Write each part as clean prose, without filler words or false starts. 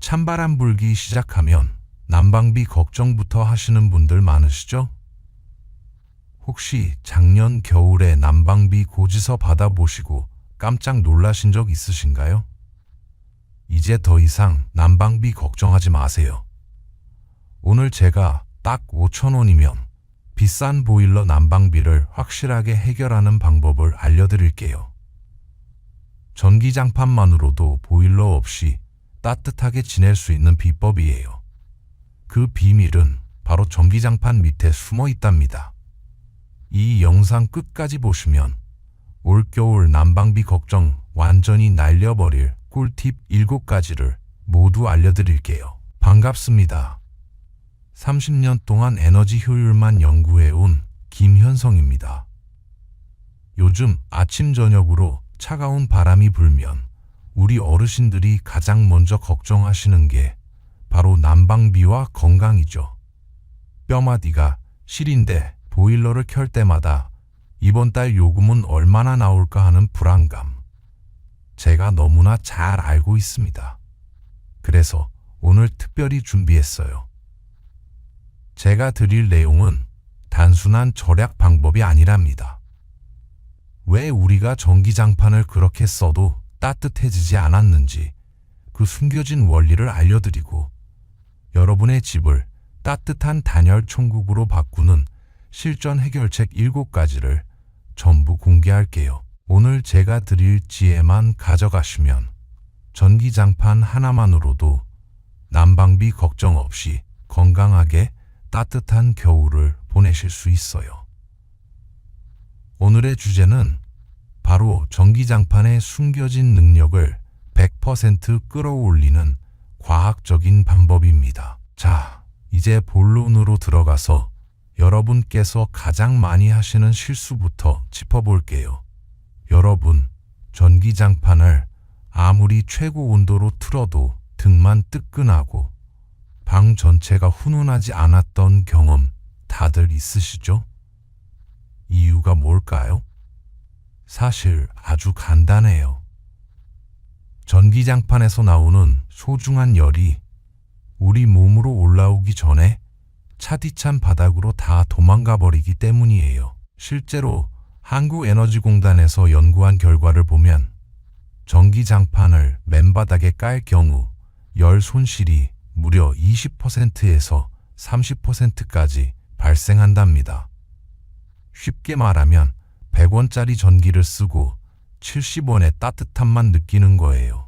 찬바람 불기 시작하면 난방비 걱정부터 하시는 분들 많으시죠? 혹시 작년 겨울에 난방비 고지서 받아보시고 깜짝 놀라신 적 있으신가요? 이제 더 이상 난방비 걱정하지 마세요. 오늘 제가 딱 5,000원이면 비싼 보일러 난방비를 확실하게 해결하는 방법을 알려드릴게요. 전기장판만으로도 보일러 없이 따뜻하게 지낼 수 있는 비법이에요. 그 비밀은 바로 전기장판 밑에 숨어 있답니다. 이 영상 끝까지 보시면 올겨울 난방비 걱정 완전히 날려버릴 꿀팁 7가지를 모두 알려드릴게요. 반갑습니다. 30년 동안 에너지 효율만 연구해온 김현성입니다. 요즘 아침 저녁으로 차가운 바람이 불면 우리 어르신들이 가장 먼저 걱정하시는 게 바로 난방비와 건강이죠. 뼈마디가 시린데 보일러를 켤 때마다 이번 달 요금은 얼마나 나올까 하는 불안감. 제가 너무나 잘 알고 있습니다. 그래서 오늘 특별히 준비했어요. 제가 드릴 내용은 단순한 절약 방법이 아니랍니다. 왜 우리가 전기장판을 그렇게 써도 따뜻해지지 않았는지 그 숨겨진 원리를 알려드리고 여러분의 집을 따뜻한 단열 천국으로 바꾸는 실전 해결책 7가지를 전부 공개할게요. 오늘 제가 드릴 지혜만 가져가시면 전기장판 하나만으로도 난방비 걱정 없이 건강하게 따뜻한 겨울을 보내실 수 있어요. 오늘의 주제는 바로 전기장판의 숨겨진 능력을 100% 끌어올리는 과학적인 방법입니다. 자, 이제 본론으로 들어가서 여러분께서 가장 많이 하시는 실수부터 짚어볼게요. 여러분, 전기장판을 아무리 최고 온도로 틀어도 등만 뜨끈하고 방 전체가 훈훈하지 않았던 경험 다들 있으시죠? 이유가 뭘까요? 사실 아주 간단해요. 전기장판에서 나오는 소중한 열이 우리 몸으로 올라오기 전에 차디찬 바닥으로 다 도망가 버리기 때문이에요. 실제로 한국에너지공단에서 연구한 결과를 보면 전기장판을 맨바닥에 깔 경우 열 손실이 무려 20%에서 30%까지 발생한답니다. 쉽게 말하면 100원짜리 전기를 쓰고 70원의 따뜻함만 느끼는 거예요.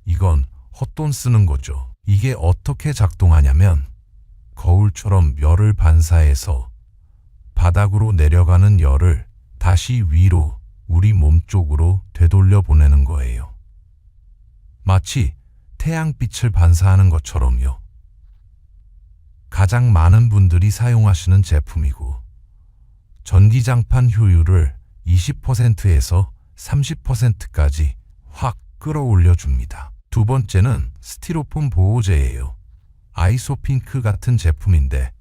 이건 헛돈 쓰는 거죠. 이게 어떻게 작동하냐면 거울처럼 열을 반사해서 바닥으로 내려가는 열을 다시 위로 우리 몸 쪽으로 되돌려 보내는 거예요. 마치 태양빛을 반사하는 것처럼요. 가장 많은 분들이 사용하시는 제품이고 전기장판 효율을 20%에서 30%까지 확 끌어올려 줍니다. 두 번째는 스티로폼 보호제예요. 아이소핑크 같은 제품인데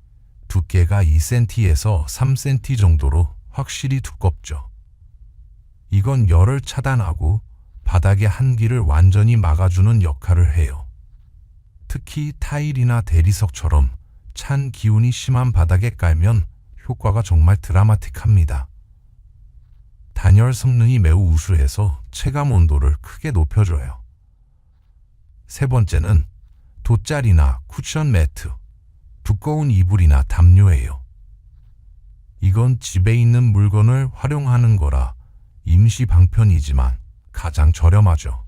두께가 2cm에서 3cm 정도로 확실히 두껍죠. 이건 열을 차단하고 바닥의 한기를 완전히 막아주는 역할을 해요. 특히 타일이나 대리석처럼 찬 기운이 심한 바닥에 깔면 효과가 정말 드라마틱합니다. 단열 성능이 매우 우수해서 체감 온도를 크게 높여줘요. 세 번째는 돗자리나 쿠션 매트, 두꺼운 이불이나 담요예요. 이건 집에 있는 물건을 활용하는 거라 임시 방편이지만 가장 저렴하죠.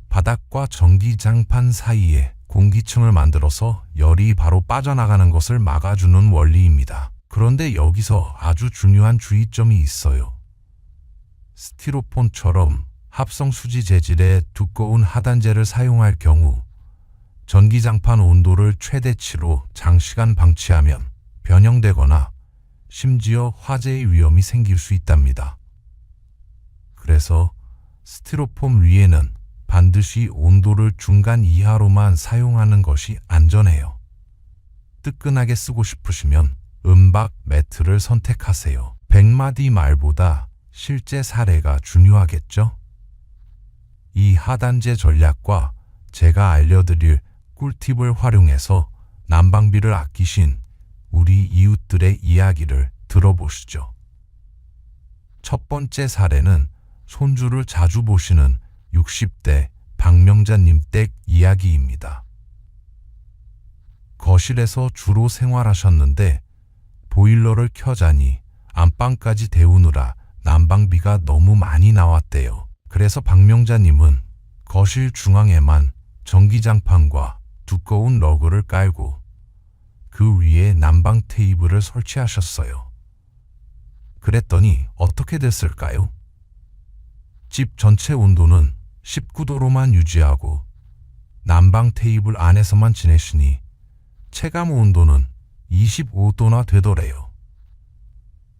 바닥과 전기장판 사이에 공기층을 만들어서 열이 바로 빠져나가는 것을 막아주는 원리입니다. 그런데 여기서 아주 중요한 주의점이 있어요. 스티로폼처럼 합성 수지 재질의 두꺼운 하단재를 사용할 경우 전기장판 온도를 최대치로 장시간 방치하면 변형되거나 심지어 화재의 위험이 생길 수 있답니다. 그래서 스티로폼 위에는 반드시 온도를 중간 이하로만 사용하는 것이 안전해요. 뜨끈하게 쓰고 싶으시면 은박 매트를 선택하세요. 100마디 말보다 실제 사례가 중요하겠죠? 이 하단재 전략과 제가 알려드릴 꿀팁을 활용해서 난방비를 아끼신 우리 이웃들의 이야기를 들어보시죠. 첫 번째 사례는 손주를 자주 보시는 60대 박명자님 댁 이야기입니다. 거실에서 주로 생활하셨는데 보일러를 켜자니 안방까지 데우느라 난방비가 너무 많이 나왔대요. 그래서 박명자님은 거실 중앙에만 전기장판과 두꺼운 러그를 깔고 그 위에 난방 테이블을 설치하셨어요. 그랬더니 어떻게 됐을까요? 집 전체 온도는 19도로만 유지하고 난방 테이블 안에서만 지내시니 체감 온도는 25도나 되더래요.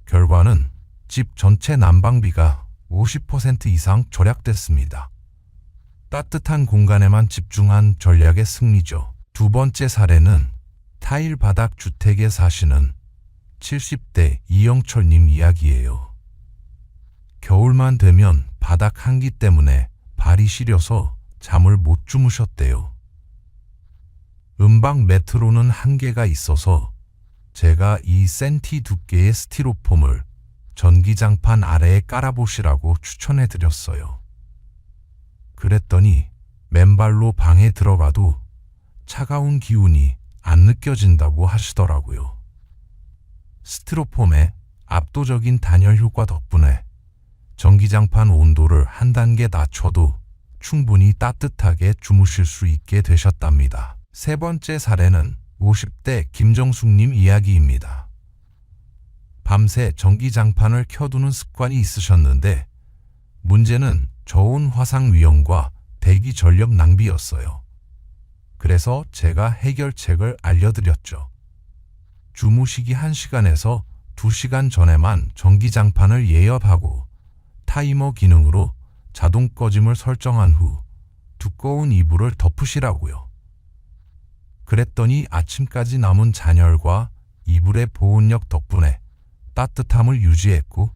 결과는 집 전체 난방비가 50% 이상 절약됐습니다. 따뜻한 공간에만 집중한 전략의 승리죠. 두 번째 사례는 타일 바닥 주택에 사시는 70대 이영철님 이야기예요. 겨울만 되면 바닥 한기 때문에 발이 시려서 잠을 못 주무셨대요. 은박 매트로는 한계가 있어서 제가 2cm 두께의 스티로폼을 전기장판 아래에 깔아보시라고 추천해드렸어요. 그랬더니 맨발로 방에 들어가도 차가운 기운이 안 느껴진다고 하시더라고요. 스티로폼의 압도적인 단열 효과 덕분에 전기장판 온도를 한 단계 낮춰도 충분히 따뜻하게 주무실 수 있게 되셨답니다. 세 번째 사례는 50대 김정숙님 이야기입니다. 밤새 전기장판을 켜두는 습관이 있으셨는데 문제는 저온 화상 위험과 대기 전력 낭비였어요. 그래서 제가 해결책을 알려드렸죠. 주무시기 1시간에서 2시간 전에만 전기장판을 예열하고 타이머 기능으로 자동 꺼짐을 설정한 후 두꺼운 이불을 덮으시라고요. 그랬더니 아침까지 남은 잔열과 이불의 보온력 덕분에 따뜻함을 유지했고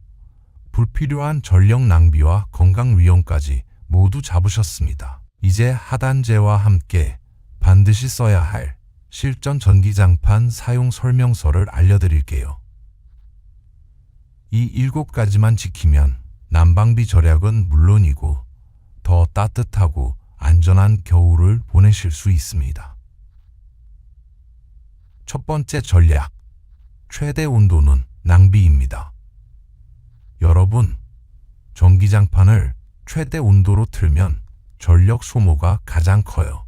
불필요한 전력 낭비와 건강 위험까지 모두 잡으셨습니다. 이제 하단제와 함께 반드시 써야 할 실전 전기장판 사용 설명서를 알려드릴게요. 이 7가지만 지키면 난방비 절약은 물론이고 더 따뜻하고 안전한 겨울을 보내실 수 있습니다. 첫 번째 전략, 최대 온도는 낭비입니다. 여러분, 전기장판을 최대 온도로 틀면 전력 소모가 가장 커요.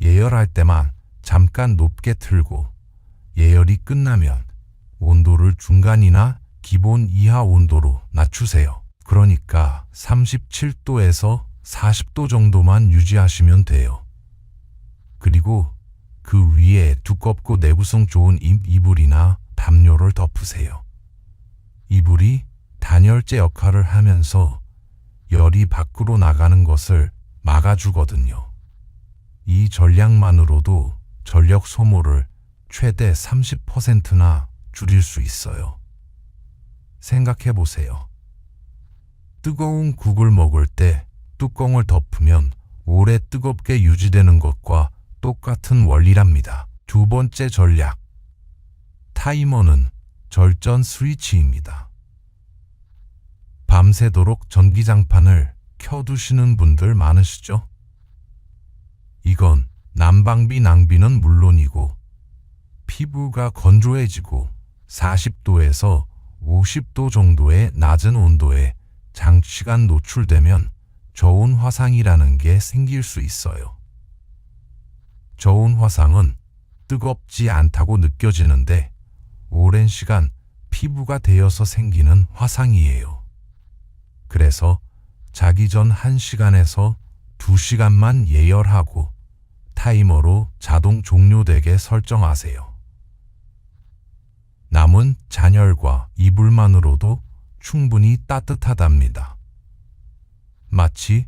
예열할 때만 잠깐 높게 틀고 예열이 끝나면 온도를 중간이나 기본 이하 온도로 낮추세요. 그러니까 37도에서 40도 정도만 유지하시면 돼요. 그리고 그 위에 두껍고 내구성 좋은 이불이나 담요를 덮으세요. 이불이 단열재 역할을 하면서 열이 밖으로 나가는 것을 막아주거든요. 이 전략만으로도 전력 소모를 최대 30%나 줄일 수 있어요. 생각해 보세요. 뜨거운 국을 먹을 때 뚜껑을 덮으면 오래 뜨겁게 유지되는 것과 똑같은 원리랍니다. 두 번째 전략, 타이머는 절전 스위치입니다. 밤새도록 전기장판을 켜두시는 분들 많으시죠? 이건 난방비 낭비는 물론이고 피부가 건조해지고 40도에서 50도 정도의 낮은 온도에 장시간 노출되면 저온 화상이라는 게 생길 수 있어요. 저온 화상은 뜨겁지 않다고 느껴지는데 오랜 시간 피부가 되어서 생기는 화상이에요. 그래서 자기 전 1시간에서 2시간만 예열하고 타이머로 자동 종료되게 설정하세요. 남은 잔열과 이불만으로도 충분히 따뜻하답니다. 마치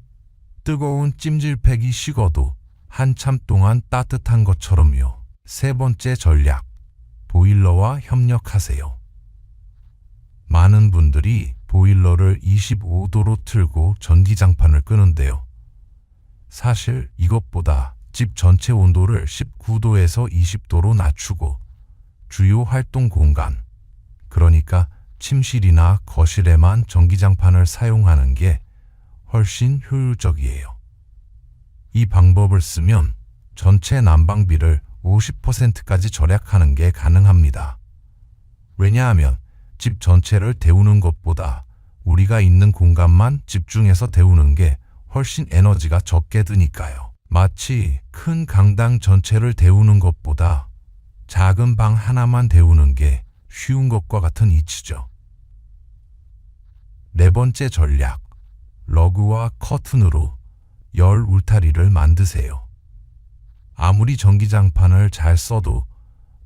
뜨거운 찜질팩이 식어도 한참 동안 따뜻한 것처럼요. 세 번째 전략, 보일러와 협력하세요. 많은 분들이 보일러를 25도로 틀고 전기장판을 끄는데요. 사실 이것보다 집 전체 온도를 19도에서 20도로 낮추고 주요 활동 공간, 그러니까 침실이나 거실에만 전기장판을 사용하는 게 훨씬 효율적이에요. 이 방법을 쓰면 전체 난방비를 50%까지 절약하는 게 가능합니다. 왜냐하면 집 전체를 데우는 것보다 우리가 있는 공간만 집중해서 데우는 게 훨씬 에너지가 적게 드니까요. 마치 큰 강당 전체를 데우는 것보다 작은 방 하나만 데우는 게 쉬운 것과 같은 이치죠. 네 번째 전략, 러그와 커튼으로 열 울타리를 만드세요. 아무리 전기장판을 잘 써도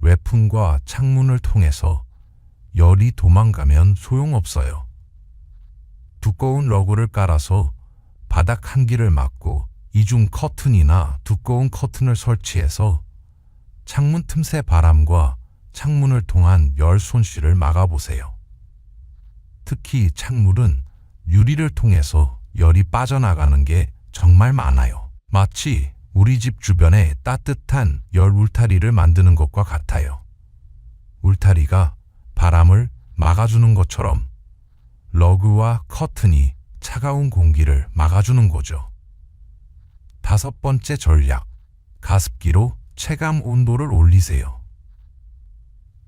외풍과 창문을 통해서 열이 도망가면 소용없어요. 두꺼운 러그를 깔아서 바닥 한기를 막고 이중 커튼이나 두꺼운 커튼을 설치해서 창문 틈새 바람과 창문을 통한 열 손실을 막아보세요. 특히 창문은 유리를 통해서 열이 빠져나가는 게 정말 많아요. 마치 우리 집 주변에 따뜻한 열 울타리를 만드는 것과 같아요. 울타리가 바람을 막아주는 것처럼 러그와 커튼이 차가운 공기를 막아주는 거죠. 다섯 번째 전략, 가습기로 체감 온도를 올리세요.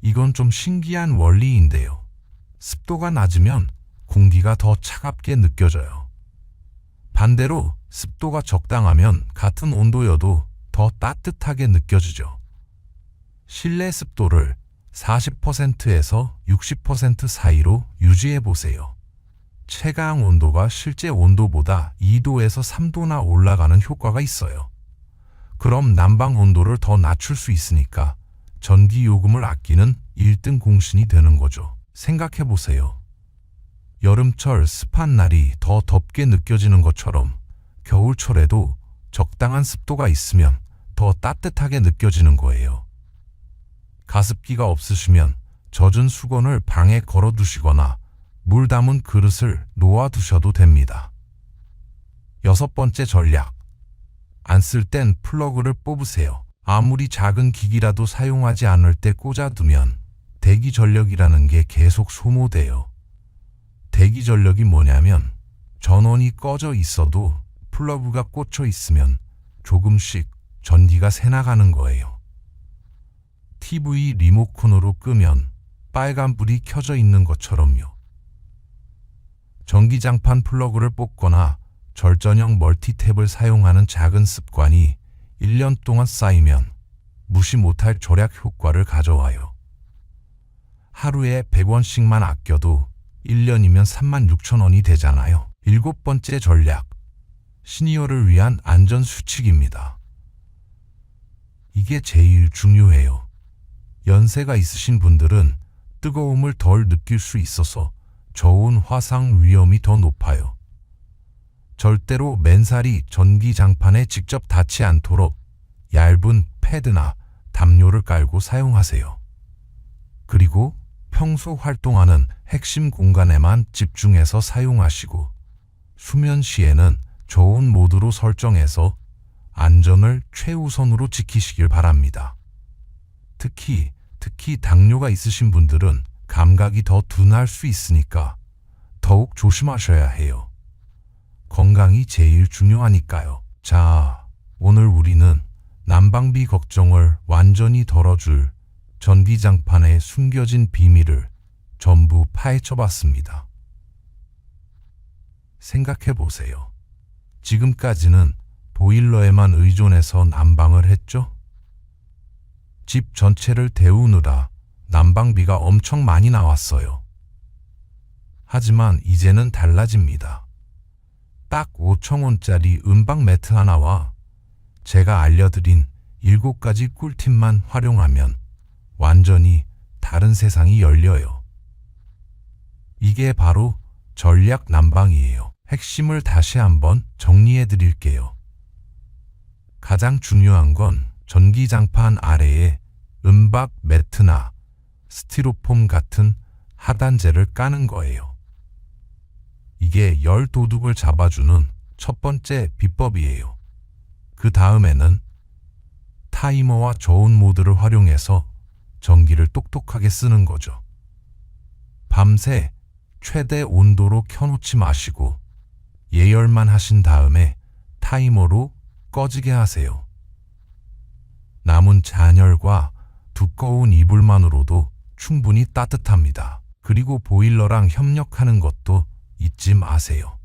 이건 좀 신기한 원리인데요. 습도가 낮으면 공기가 더 차갑게 느껴져요. 반대로 습도가 적당하면 같은 온도여도 더 따뜻하게 느껴지죠. 실내 습도를 40%에서 60% 사이로 유지해 보세요. 체감 온도가 실제 온도보다 2도에서 3도나 올라가는 효과가 있어요. 그럼 난방 온도를 더 낮출 수 있으니까 전기 요금을 아끼는 1등 공신이 되는 거죠. 생각해 보세요. 여름철 습한 날이 더 덥게 느껴지는 것처럼 겨울철에도 적당한 습도가 있으면 더 따뜻하게 느껴지는 거예요. 가습기가 없으시면 젖은 수건을 방에 걸어두시거나 물 담은 그릇을 놓아두셔도 됩니다. 여섯 번째 전략, 안 쓸 땐 플러그를 뽑으세요. 아무리 작은 기기라도 사용하지 않을 때 꽂아두면 대기 전력이라는 게 계속 소모돼요. 대기 전력이 뭐냐면 전원이 꺼져 있어도 플러그가 꽂혀 있으면 조금씩 전기가 새나가는 거예요. TV 리모컨으로 끄면 빨간 불이 켜져 있는 것처럼요. 전기장판 플러그를 뽑거나 절전형 멀티탭을 사용하는 작은 습관이 1년 동안 쌓이면 무시 못할 절약 효과를 가져와요. 하루에 100원씩만 아껴도 1년이면 36,000원이 되잖아요. 일곱 번째 전략, 시니어를 위한 안전수칙입니다. 이게 제일 중요해요. 연세가 있으신 분들은 뜨거움을 덜 느낄 수 있어서 저온 화상 위험이 더 높아요. 절대로 맨살이 전기장판에 직접 닿지 않도록 얇은 패드나 담요를 깔고 사용하세요. 그리고 평소 활동하는 핵심 공간에만 집중해서 사용하시고 수면 시에는 저온 모드로 설정해서 안전을 최우선으로 지키시길 바랍니다. 특히 당뇨가 있으신 분들은 감각이 더 둔할 수 있으니까 더욱 조심하셔야 해요. 건강이 제일 중요하니까요. 자, 오늘 우리는 난방비 걱정을 완전히 덜어줄 전기장판의 숨겨진 비밀을 전부 파헤쳐 봤습니다. 생각해 보세요. 지금까지는 보일러에만 의존해서 난방을 했죠? 집 전체를 데우느라 난방비가 엄청 많이 나왔어요. 하지만 이제는 달라집니다. 딱 5,000원짜리 은박 매트 하나와 제가 알려드린 7가지 꿀팁만 활용하면 완전히 다른 세상이 열려요. 이게 바로 전략 난방이에요. 핵심을 다시 한번 정리해 드릴게요. 가장 중요한 건 전기장판 아래에 은박 매트나 스티로폼 같은 하단재를 까는 거예요. 이게 열 도둑을 잡아주는 첫 번째 비법이에요. 그 다음에는 타이머와 저온 모드를 활용해서 전기를 똑똑하게 쓰는 거죠. 밤새 최대 온도로 켜놓지 마시고 예열만 하신 다음에 타이머로 꺼지게 하세요. 남은 잔열과 두꺼운 이불만으로도 충분히 따뜻합니다. 그리고 보일러랑 협력하는 것도 잊지 마세요.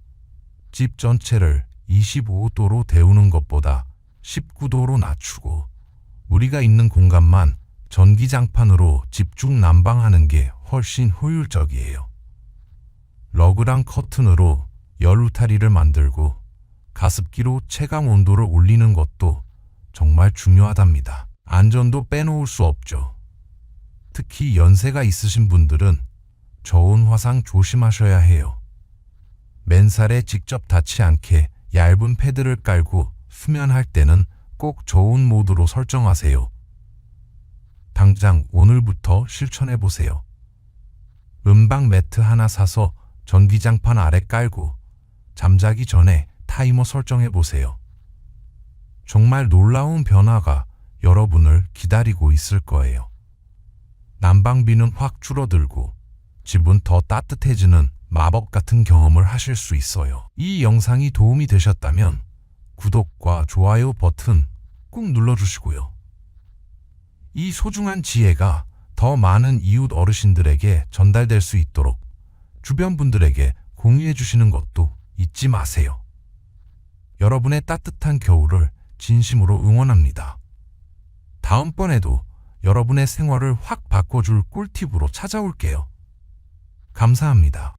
집 전체를 25도로 데우는 것보다 19도로 낮추고 우리가 있는 공간만 전기장판으로 집중 난방하는 게 훨씬 효율적이에요. 러그랑 커튼으로 열 울타리를 만들고 가습기로 체감 온도를 올리는 것도 정말 중요하답니다. 안전도 빼놓을 수 없죠. 특히 연세가 있으신 분들은 저온 화상 조심하셔야 해요. 맨살에 직접 닿지 않게 얇은 패드를 깔고 수면할 때는 꼭 저온 모드로 설정하세요. 당장 오늘부터 실천해 보세요. 음방 매트 하나 사서 전기장판 아래 깔고 잠자기 전에 타이머 설정해 보세요. 정말 놀라운 변화가 여러분을 기다리고 있을 거예요. 난방비는 확 줄어들고 집은 더 따뜻해지는 마법 같은 경험을 하실 수 있어요. 이 영상이 도움이 되셨다면 구독과 좋아요 버튼 꾹 눌러주시고요. 이 소중한 지혜가 더 많은 이웃 어르신들에게 전달될 수 있도록 주변 분들에게 공유해 주시는 것도 잊지 마세요. 여러분의 따뜻한 겨울을 진심으로 응원합니다. 다음번에도 여러분의 생활을 확 바꿔줄 꿀팁으로 찾아올게요. 감사합니다.